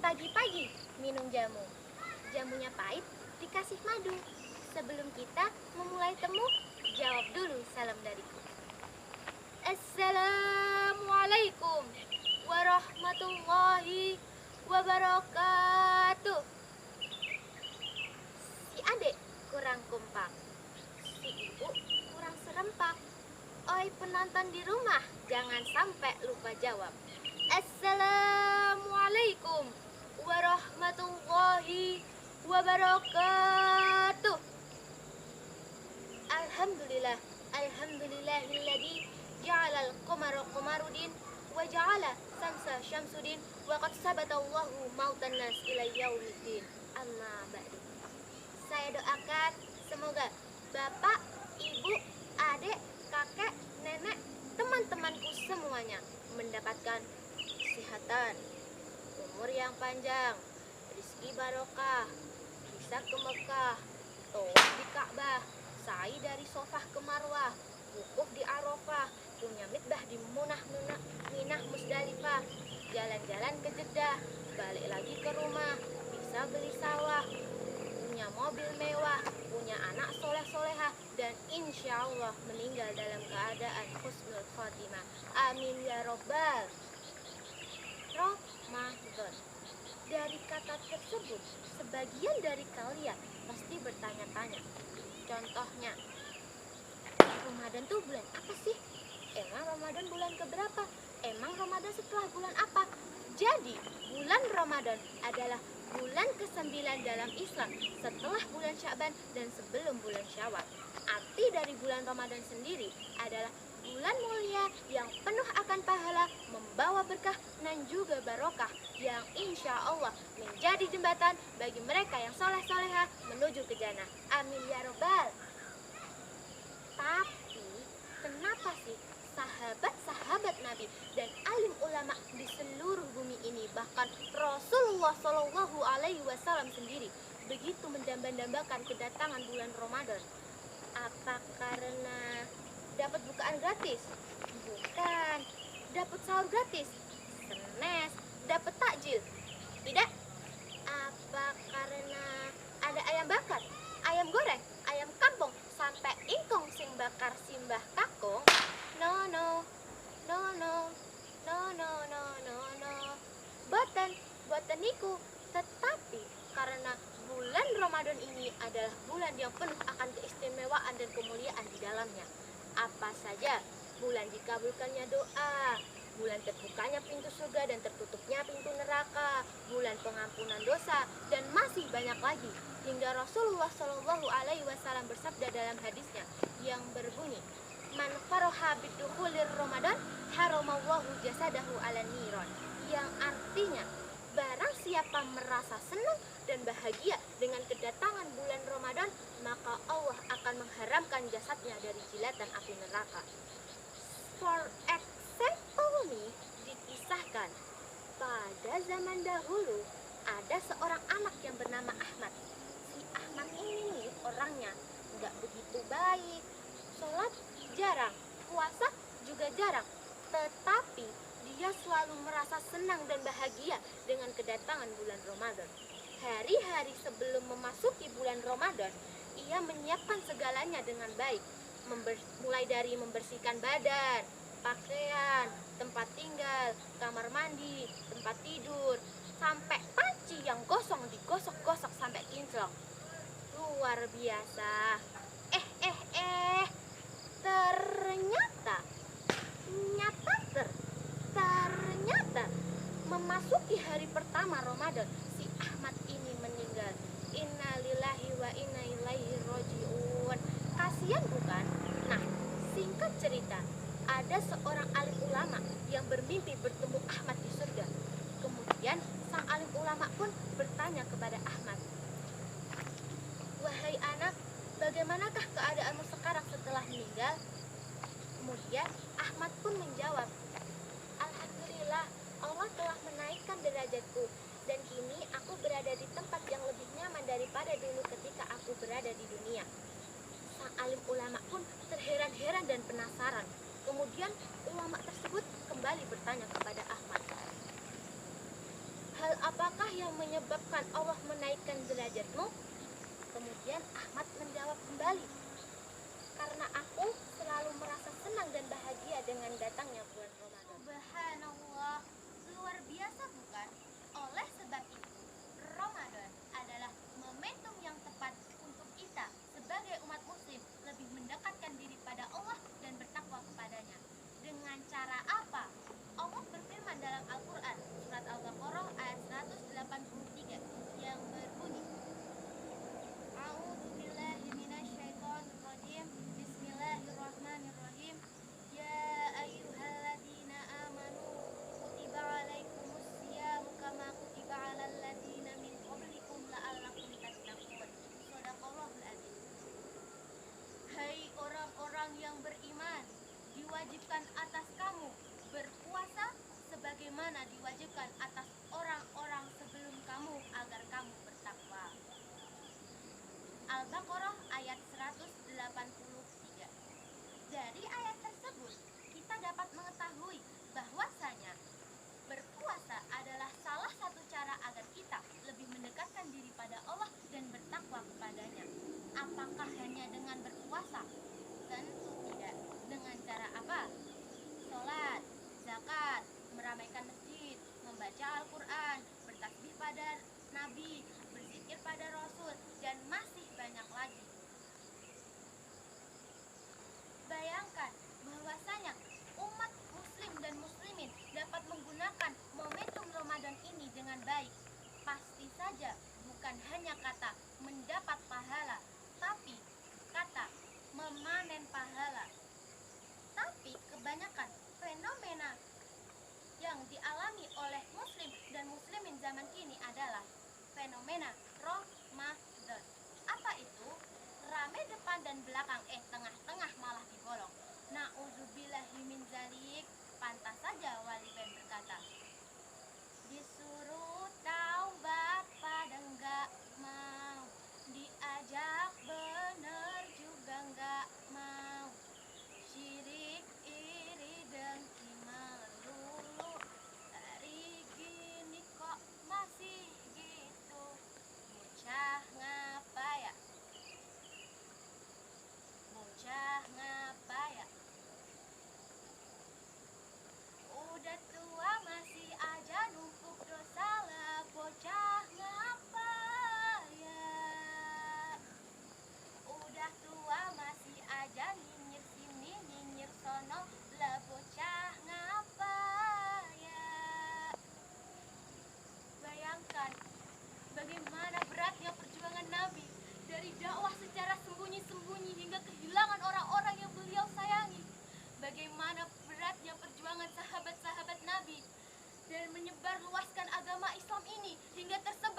Pagi-pagi minum jamu. Jamunya pahit, dikasih madu. Sebelum kita memulai temu, jawab dulu salam dariku. Assalamualaikum warahmatullahi wabarakatuh. Si adik kurang kompak, si ibu kurang serempak. Oi penonton di rumah, jangan sampai lupa jawab. Assalamualaikum warahmatullahi wabarakatuh. Alhamdulillah, alhamdulillahilladzi ja'alal qamara qamarudin wa ja'ala samsa syamsudin wa qad sabatallahu mautan nas ila yaumiddin. Amma ba'du. Saya doakan semoga bapak, ibu, adik, kakek, nenek, teman-temanku semuanya mendapatkan kesehatan, umur yang panjang, rezeki barokah, bisa ke Mekah, tawaf di Ka'bah, sa'i dari Sofah ke Marwah, wukuf di Arafah, punya mitbah di Minah Musdalifah, jalan-jalan ke Jeddah, balik lagi ke rumah, bisa beli sawah, punya mobil mewah, punya anak soleh-solehah, dan insya Allah meninggal dalam keadaan husnul khotimah. Amin ya robbal. Ramadan. Dari kata tersebut, sebagian dari kalian pasti bertanya-tanya. Contohnya, Ramadan tuh bulan apa sih? Emang Ramadan bulan keberapa? Emang Ramadan setelah bulan apa? Jadi, bulan Ramadan adalah bulan ke-9 dalam Islam setelah bulan Sya'ban dan sebelum bulan Syawal. Arti dari bulan Ramadan sendiri adalah bulan mulia yang penuh akan pahala, membawa berkah dan juga barokah yang insya Allah menjadi jembatan bagi mereka yang soleh-solehah menuju ke jannah. Amin ya robbal. Tapi kenapa sih sahabat-sahabat Nabi dan alim ulama di seluruh bumi ini, bahkan Rasulullah Shallallahu Alaihi Wasallam sendiri begitu mendamba-dambakan kedatangan bulan Ramadan? Apa karena dapat bukaan gratis? Bukan. Dapat sahur gratis? Senes. Dapat takjil? Tidak. Apa karena ada ayam bakar, ayam goreng, ayam kampung, sampai ingkong sing bakar simbah kakung? No. Boten niku. Tetapi karena bulan Ramadan ini adalah bulan yang penuh akan keistimewaan dan kemuliaan di dalamnya. Apa saja? Bulan dikabulkannya doa, bulan terbukanya pintu surga dan tertutupnya pintu neraka, bulan pengampunan dosa, dan masih banyak lagi. Hingga Rasulullah Shallallahu Alaihi Wasallam bersabda dalam hadisnya yang berbunyi, Man faroha bidukhulir Ramadan haramallahu jasadahu ala niron, yang artinya barang siapa merasa senang dan bahagia dengan kedatangan bulan Ramadan, maka Allah akan mengharamkan jasadnya dari jilatan api neraka. For example nih, dikisahkan pada zaman dahulu ada seorang anak yang bernama Ahmad. Si Ahmad ini nih orangnya nggak begitu baik, sholat jarang, puasa juga jarang, tetapi dia selalu merasa senang dan bahagia dengan kedatangan bulan Ramadan. Hari-hari sebelum memasuki bulan Ramadan, ia menyiapkan segalanya dengan baik, mulai dari membersihkan badan, pakaian, tempat tinggal, kamar mandi, tempat tidur, sampai panci yang gosong digosok-gosok sampai kinclong. Luar biasa. Ternyata memasuki hari pertama Ramadan, si Ahmad ini meninggal. Innalillahi wa inna ilaihi roji'un. Kasian bukan? Nah, singkat cerita, ada seorang alim ulama yang bermimpi bertemu Ahmad di surga. Kemudian sang alim ulama pun bertanya kepada Ahmad, wahai anak, bagaimanakah keadaanmu sekarang setelah meninggal? Kemudian Ahmad pun menjawab, Alhamdulillah, Allah telah menaikkan derajatku, dan kini aku berada di tempat yang lebih nyaman daripada dulu ketika aku berada di dunia. Sang alim ulama pun terheran-heran dan penasaran. Kemudian ulama tersebut kembali bertanya kepada Ahmad, hal apakah yang menyebabkan Allah menaikkan derajatmu? Kemudian Ahmad menjawab kembali, karena aku selalu merasa senang dan bahagia dengan datangnya bulan Ramadan. Subhanallah, luar biasa bukan? Oleh sebab itu, Ramadan adalah momentum yang tepat untuk kita sebagai umat muslim lebih mendekatkan diri pada Allah dan bertakwa kepadanya. Dengan cara apa? Allah berfirman dalam Al-Quran, surat Al-Baqarah ayat 183 yang berbunyi, A'udzubillahi minasyaitonirrajim. Bismillahirrahmanirrahim. Ya ayyuhalladzina amanu kutiba alaikumusyamu kama kutiba alal ladzina min qablikum la'allakum tattaqun. Shadaqallahul adzim. Hai orang-orang yang beriman, diwajibkan atas kamu berpuasa sebagaimana diwajibkan atas orang-orang sebelum kamu agar kamu bertakwa. Al-Baqarah ayat 183. Dari ayat tersebut, kita dapat mengetahui bahwasanya berpuasa adalah salah satu cara agar kita lebih mendekatkan diri pada Allah dan bertakwa kepadanya. Apakah hanya dengan berpuasa? Tentu tidak. Dengan cara apa? Sholat, zakat, meramaikan masjid, membaca Al-Quran, bertasbih pada Nabi, berzikir pada Rasul, dan masih banyak lagi. Bayangkan bahwasanya umat muslim dan muslimin dapat menggunakan momentum Ramadan ini dengan baik. Pasti saja bukan hanya kata mendapat pahala, tapi kata memanen pahala. Tapi kebanyakan fenomena yang dialami oleh muslim dan muslimin zaman kini adalah fenomena Ramadan. Apa itu? Rame depan dan belakang, tengah-tengah malah dibolong. Na'udzubillahi min dzalik. Pantas saja Wali Ben berkata, disuruh taubat pada enggak mau, diajak bener juga enggak mau, syirik iri dengki melulu, dari gini kok masih gitu, bocah ngapa ya, bocah ngapa ya, udah tua masih aja numpuk dosa lah, bocah ngapa ya, udah tua masih aja nyinyir sini nyinyir sono lah, bocah ngapa ya. Bayangkan bagaimana beratnya perjuangan Nabi dari dakwah secara sembunyi-sembunyi hingga kehilangan orang-orang yang beliau sayangi. Bagaimana beratnya perjuangan sahabat-sahabat Nabi dan menyebar luaskan agama Islam ini hingga tersebar